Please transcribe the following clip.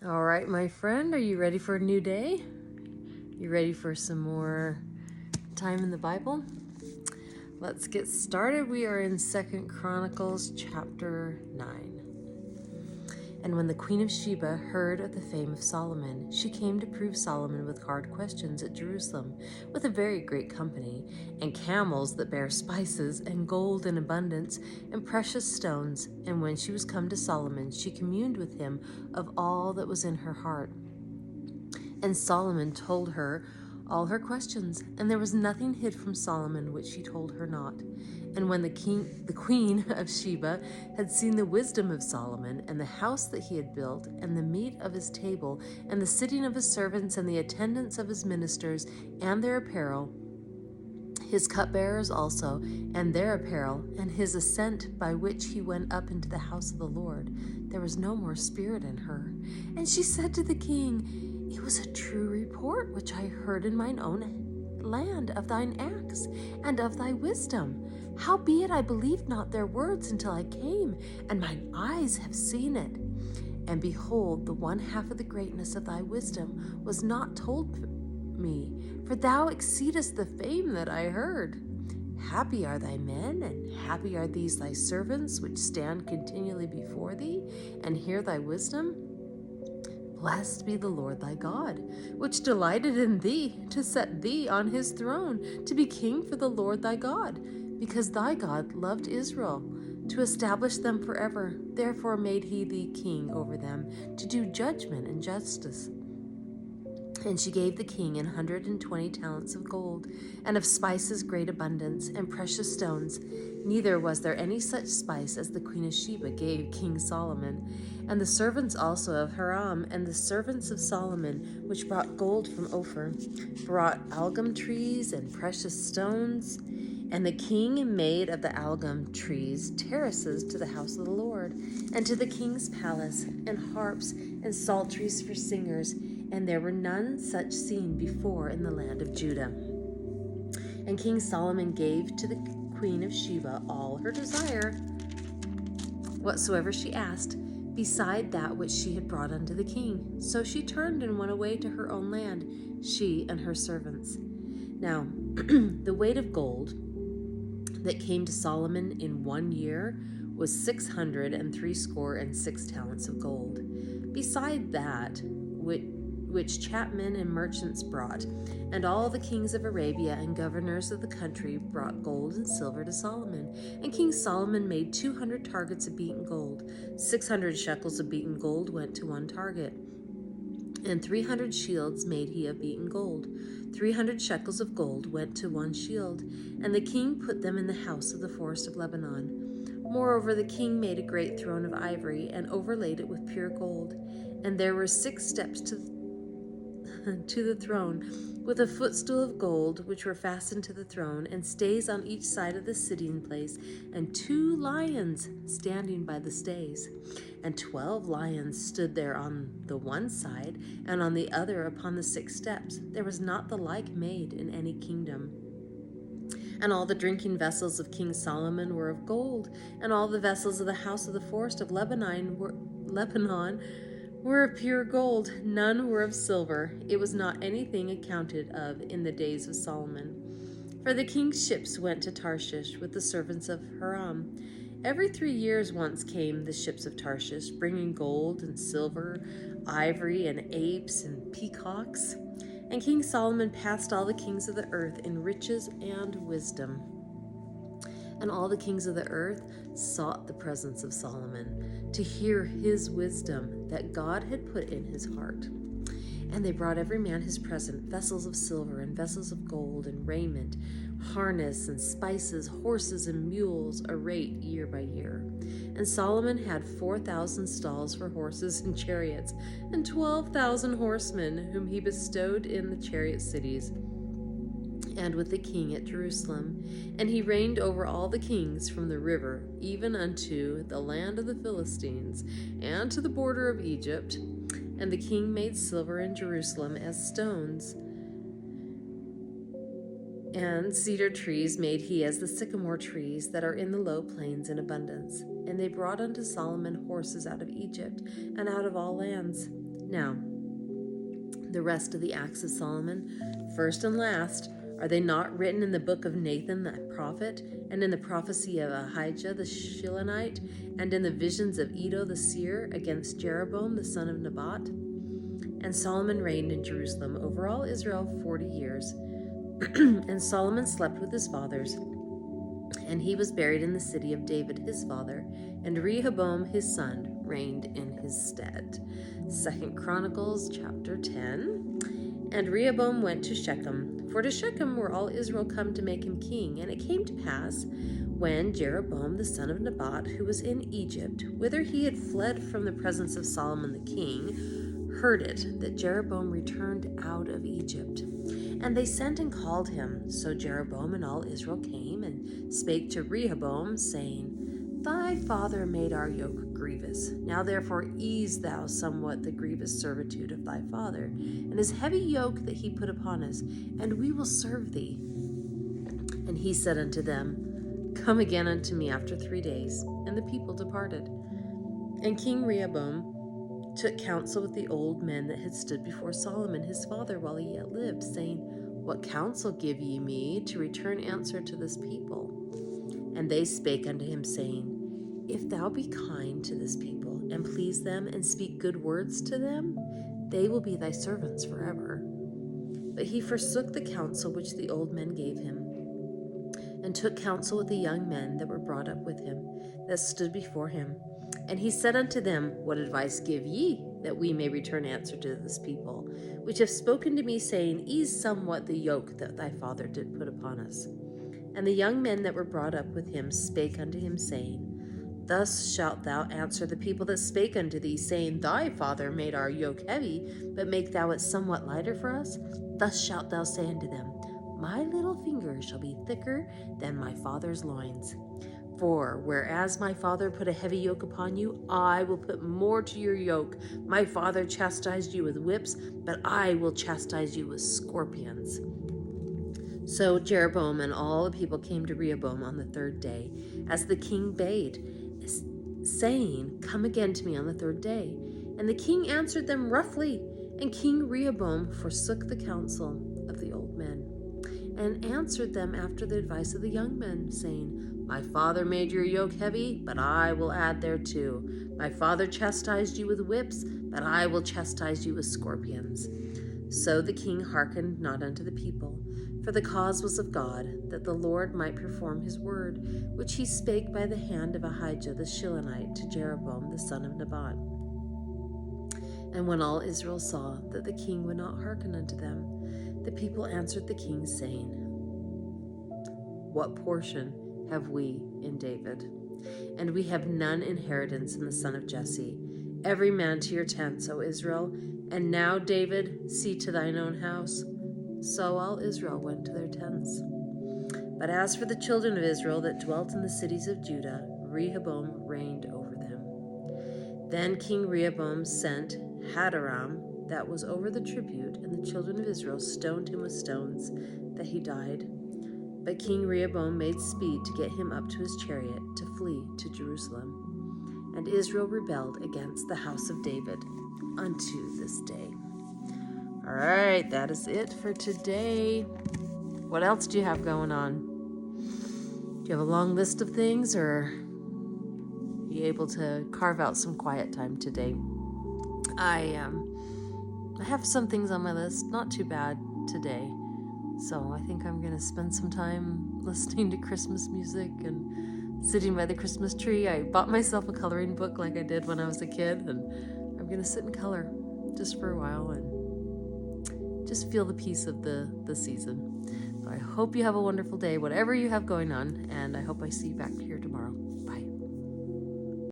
All right, my friend, are you ready for a new day? You ready for some more time in the Bible? Let's get started. We are in 2 Chronicles chapter 9. And when the Queen of Sheba heard of the fame of Solomon, she came to prove Solomon with hard questions at Jerusalem, with a very great company, and camels that bear spices, and gold in abundance, and precious stones. And when she was come to Solomon, she communed with him of all that was in her heart. And Solomon told her all her questions, and there was nothing hid from Solomon which she told her not. And when the queen of Sheba had seen the wisdom of Solomon, and the house that he had built, and the meat of his table, and the sitting of his servants, and the attendance of his ministers, and their apparel, his cupbearers also, and their apparel, and his ascent by which he went up into the house of the Lord, there was no more spirit in her. And she said to the king, It was a true report which I heard in mine own land of thine acts and of thy wisdom. Howbeit I believed not their words until I came, and mine eyes have seen it. And behold, the one half of the greatness of thy wisdom was not told me, for thou exceedest the fame that I heard. Happy are thy men, and happy are these thy servants, which stand continually before thee, and hear thy wisdom. Blessed be the Lord thy God, which delighted in thee, to set thee on his throne, to be king for the Lord thy God, because thy God loved Israel, to establish them forever. Therefore made he thee king over them, to do judgment and justice. And she gave the king 120 talents of gold, and of spices great abundance, and precious stones. Neither was there any such spice as the queen of Sheba gave King Solomon. And the servants also of Hiram, and the servants of Solomon, which brought gold from Ophir, brought algum trees and precious stones. And the king made of the algum trees terraces to the house of the Lord, and to the king's palace, and harps and psalteries for singers, and there were none such seen before in the land of Judah. And King Solomon gave to the queen of Sheba all her desire, whatsoever she asked, beside that which she had brought unto the king. So she turned and went away to her own land, she and her servants. Now, the weight of gold that came to Solomon in 1 year was 666 talents of gold, beside that which chapmen and merchants brought, and all the kings of Arabia and governors of the country brought gold and silver to Solomon. And King Solomon made 200 targets of beaten gold. 600 shekels of beaten gold went to one target. And 300 shields made he of beaten gold. 300 shekels of gold went to one shield, and the king put them in the house of the forest of Lebanon. Moreover, the king made a great throne of ivory, and overlaid it with pure gold. And there were 6 steps to the throne, with a footstool of gold, which were fastened to the throne, and stays on each side of the sitting place, and 2 lions standing by the stays. And 12 lions stood there on the one side, and on the other upon the 6 steps. There was not the like made in any kingdom. And all the drinking vessels of King Solomon were of gold, and all the vessels of the house of the forest of Lebanon were of pure gold, none were of silver. It was not anything accounted of in the days of Solomon. For the king's ships went to Tarshish with the servants of Hiram. Every 3 years once came the ships of Tarshish, bringing gold and silver, ivory and apes and peacocks. And King Solomon passed all the kings of the earth in riches and wisdom. And all the kings of the earth sought the presence of Solomon, to hear his wisdom that God had put in his heart. And they brought every man his present, vessels of silver and vessels of gold, and raiment, harness and spices, horses and mules, a rate year by year. And Solomon had 4,000 stalls for horses and chariots, and 12,000 horsemen, whom he bestowed in the chariot cities, and with the king at Jerusalem. And he reigned over all the kings from the river, even unto the land of the Philistines, and to the border of Egypt. And the king made silver in Jerusalem as stones, and cedar trees made he as the sycamore trees that are in the low plains in abundance. And they brought unto Solomon horses out of Egypt, and out of all lands. Now, the rest of the acts of Solomon, first and last, are they not written in the book of Nathan the prophet, and in the prophecy of Ahijah the Shilonite, and in the visions of Iddo the seer against Jeroboam the son of Nebat? And Solomon reigned in Jerusalem over all Israel 40 years. And Solomon slept with his fathers, and he was buried in the city of David his father, and Rehoboam his son reigned in his stead. 2 Chronicles chapter 10. And Rehoboam went to Shechem, for to Shechem were all Israel come to make him king. And it came to pass, when Jeroboam the son of Nebat, who was in Egypt, whither he had fled from the presence of Solomon the king, heard it, that Jeroboam returned out of Egypt. And they sent and called him. So Jeroboam and all Israel came and spake to Rehoboam, saying, Thy father made our yoke grievous. Now therefore ease thou somewhat the grievous servitude of thy father, and his heavy yoke that he put upon us, and we will serve thee. And he said unto them, Come again unto me after 3 days. And the people departed. And King Rehoboam took counsel with the old men that had stood before Solomon his father while he yet lived, saying, What counsel give ye me to return answer to this people? And they spake unto him, saying, If thou be kind to this people, and please them, and speak good words to them, they will be thy servants forever. But he forsook the counsel which the old men gave him, and took counsel with the young men that were brought up with him, that stood before him. And he said unto them, What advice give ye, that we may return answer to this people, which have spoken to me, saying, Ease somewhat the yoke that thy father did put upon us? And the young men that were brought up with him spake unto him, saying, Thus shalt thou answer the people that spake unto thee, saying, Thy father made our yoke heavy, but make thou it somewhat lighter for us. Thus shalt thou say unto them, My little finger shall be thicker than my father's loins. For whereas my father put a heavy yoke upon you, I will put more to your yoke. My father chastised you with whips, but I will chastise you with scorpions. So Jeroboam and all the people came to Rehoboam on the 3rd day, as the king bade, saying, Come again to me on the 3rd day. And the king answered them roughly, and King Rehoboam forsook the counsel of the old men, and answered them after the advice of the young men, saying, My father made your yoke heavy, but I will add thereto. My father chastised you with whips, but I will chastise you with scorpions. So the king hearkened not unto the people, for the cause was of God, that the Lord might perform his word, which he spake by the hand of Ahijah the Shilonite to Jeroboam the son of Nebat. And when all Israel saw that the king would not hearken unto them, the people answered the king, saying, What portion have we in David? And we have none inheritance in the son of Jesse. Every man to your tents, O Israel. And now, David, see to thine own house. So all Israel went to their tents. But as for the children of Israel that dwelt in the cities of Judah, Rehoboam reigned over them. Then King Rehoboam sent Hadaram, that was over the tribute, and the children of Israel stoned him with stones, that he died. But King Rehoboam made speed to get him up to his chariot, to flee to Jerusalem. And Israel rebelled against the house of David unto this day. All right, that is it for today. What else do you have going on? Do you have a long list of things, or are you able to carve out some quiet time today? I have some things on my list, not too bad today. So I think I'm going to spend some time listening to Christmas music and sitting by the Christmas tree. I bought myself a coloring book like I did when I was a kid, and I'm going to sit and color just for a while and just feel the peace of the season. So I hope you have a wonderful day, whatever you have going on, and I hope I see you back here tomorrow.